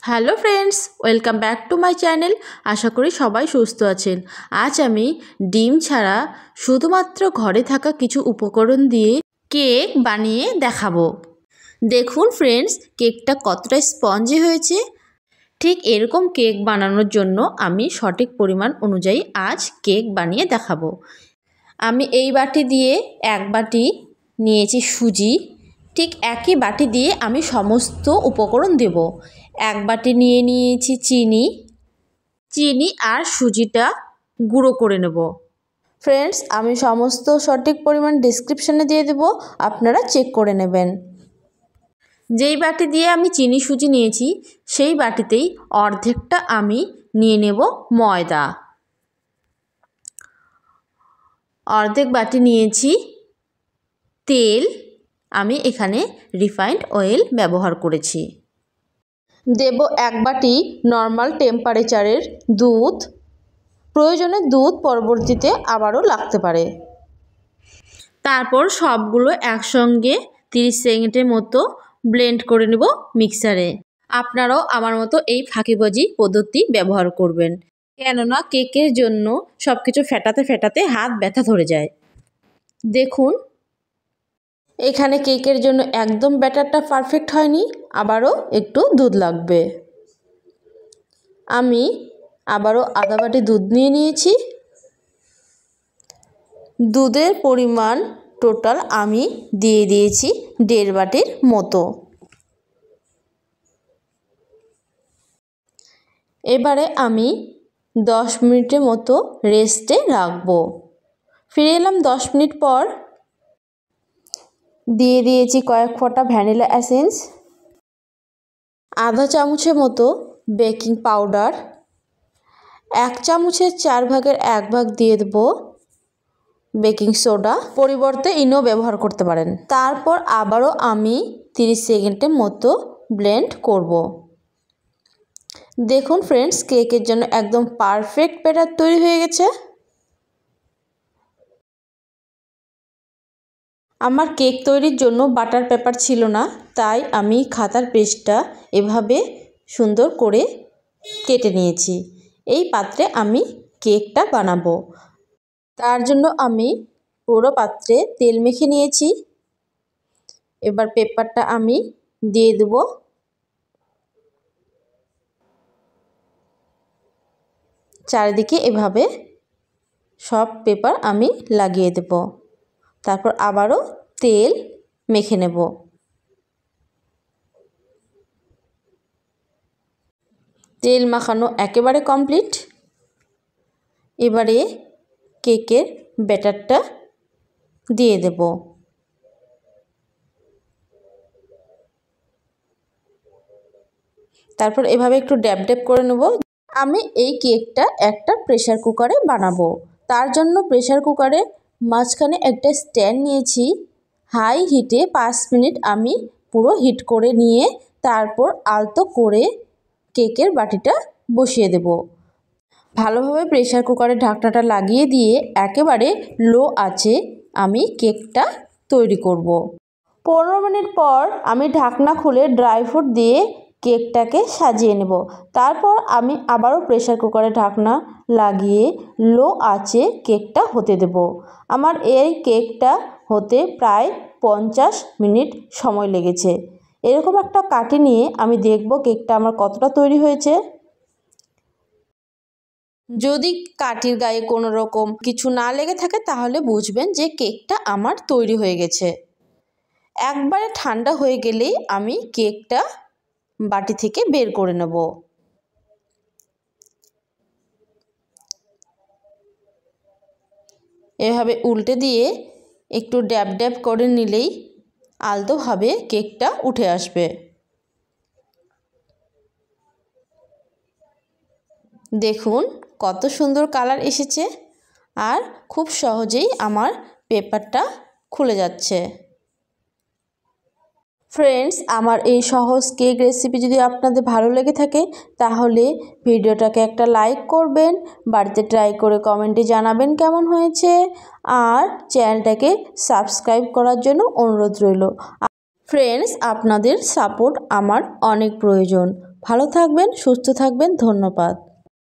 Hello friends, welcome back to my channel. আশা করি সবাই সুস্থ আছেন। আজ আমি ডিম ছাড়া শুধুমাত্র ঘরে থাকা কিছু উপকরণ দিয়ে কেক বানিয়ে দেখাবো। দেখুন ফ্রেন্ডস, কেকটা কতটা স্পঞ্জি হয়েছে। ঠিক এরকম কেক বানানোর জন্য আমি সঠিক পরিমাণ অনুযায়ী আজ কেক বানিয়ে দেখাবো। আমি এই বাটি দিয়ে এক বাটি নিয়েছি সুজি। ঠিক একই বাটি দিয়ে আমি সমস্ত উপকরণ দেব। এক বাটি নিয়ে নিয়েছি চিনি আর সুজিটা গুঁড়ো করে নেব। ফ্রেন্ডস, আমি সমস্ত সঠিক পরিমাণ ডেসক্রিপশানে দিয়ে দেব, আপনারা চেক করে নেবেন। যেই বাটি দিয়ে আমি চিনি সুজি নিয়েছি সেই বাটিতেই অর্ধেকটা আমি নিয়ে নেব ময়দা। অর্ধেক বাটি নিয়েছি তেল, আমি এখানে রিফাইন্ড অয়েল ব্যবহার করেছি। দেব এক বাটি নর্মাল টেম্পারেচারের দুধ। প্রয়োজনে দুধ পরবর্তীতে আবারও লাগতে পারে। তারপর সবগুলো একসঙ্গে 30 সেকেন্ডের মতো ব্লেন্ড করে নেব মিক্সারে। আপনারাও আমার মতো এই ফাঁকিবাজি পদ্ধতি ব্যবহার করবেন, কেননা কেকের জন্য সব কিছু ফেটাতে হাত ব্যথা ধরে যায়। দেখুন, এখানে কেকের জন্য একদম ব্যাটারটা পারফেক্ট হয়নি, আবারও একটু দুধ লাগবে। আমি আবারও আধা বাটি দুধ নিয়ে নিয়েছি। দুধের পরিমাণ টোটাল আমি দিয়ে দিয়েছি 1.5 বাটির মতো। এবারে আমি 10 মিনিটের মতো রেস্টে রাখবো। ফিরে এলাম 10 মিনিট পর। দিয়ে দিয়েছি কয়েক ফোঁটা ভ্যানিলা এসেন্স, আধা চামচের মতো বেকিং পাউডার, 1 চামচের 4 ভাগের 1 ভাগ দিয়ে দেবো বেকিং সোডা, পরিবর্তে ইনো ব্যবহার করতে পারেন। তারপর আবারও আমি 30 সেকেন্ডের মতো ব্লেন্ড করব। দেখুন ফ্রেন্ডস, কেকের জন্য একদম পারফেক্ট ব্যাটার তৈরি হয়ে গেছে। আমার কেক তৈরির জন্য বাটার পেপার ছিল না, তাই আমি খাতার পেজটা এভাবে সুন্দর করে কেটে নিয়েছি। এই পাত্রে আমি কেকটা বানাবো। তার জন্য আমি পুরো পাত্রে তেল মেখে নিয়েছি। এবার পেপারটা আমি দিয়ে দেব। চারিদিকে এভাবে সব পেপার আমি লাগিয়ে দেব। তারপর আবারও তেল মেখে নেব। তেল মাখানো একেবারে কমপ্লিট। এবারে কেকের ব্যাটারটা দিয়ে দেব। তারপর এভাবে একটু ড্যাব করে নেব। আমি এই কেকটা একটা প্রেসার কুকারে বানাবো। তার জন্য প্রেসার কুকারে মাঝখানে একটা স্ট্যান্ড নিয়েছি। হাই হিটে 5 মিনিট আমি পুরো হিট করে নিয়ে তারপর আলতো করে কেকের বাটিটা বসিয়ে দেব। ভালোভাবে প্রেসার কুকারের ঢাকনাটা লাগিয়ে দিয়ে একেবারে লো আঁচে আমি কেকটা তৈরি করব। 15 মিনিট পর আমি ঢাকনা খুলে ড্রাই ফ্রুট দিয়ে কেকটাকে সাজিয়ে নেব। তারপর আমি আবারও প্রেসার কুকারে ঢাকনা লাগিয়ে লো আঁচে কেকটা হতে দেব। আমার এই কেকটা হতে প্রায় 50 মিনিট সময় লেগেছে। এরকম একটা কাঠি নিয়ে আমি দেখব কেকটা আমার কতটা তৈরি হয়েছে। যদি কাঠির গায়ে কোনো রকম কিছু না লেগে থাকে তাহলে বুঝবেন যে কেকটা আমার তৈরি হয়ে গেছে। একবারে ঠান্ডা হয়ে গেলেই আমি কেকটা বাটি থেকে বের করে নেব। এভাবে উল্টে দিয়ে একটু ড্যাব করে নিলেই আলতোভাবে কেকটা উঠে আসবে। দেখুন কত সুন্দর কালার এসেছে, আর খুব সহজেই আমার পেপারটা খুলে যাচ্ছে। ফ্রেন্ডস, আমার এই সহজ কেক রেসিপি যদি আপনাদের ভালো লেগে থাকে তাহলে ভিডিওটাকে একটা লাইক করবেন, বাড়িতে ট্রাই করে কমেন্টে জানাবেন কেমন হয়েছে, আর চ্যানেলটাকে সাবস্ক্রাইব করার জন্য অনুরোধ রইল। ফ্রেন্ডস, আপনাদের সাপোর্ট আমার অনেক প্রয়োজন। ভালো থাকবেন, সুস্থ থাকবেন। ধন্যবাদ।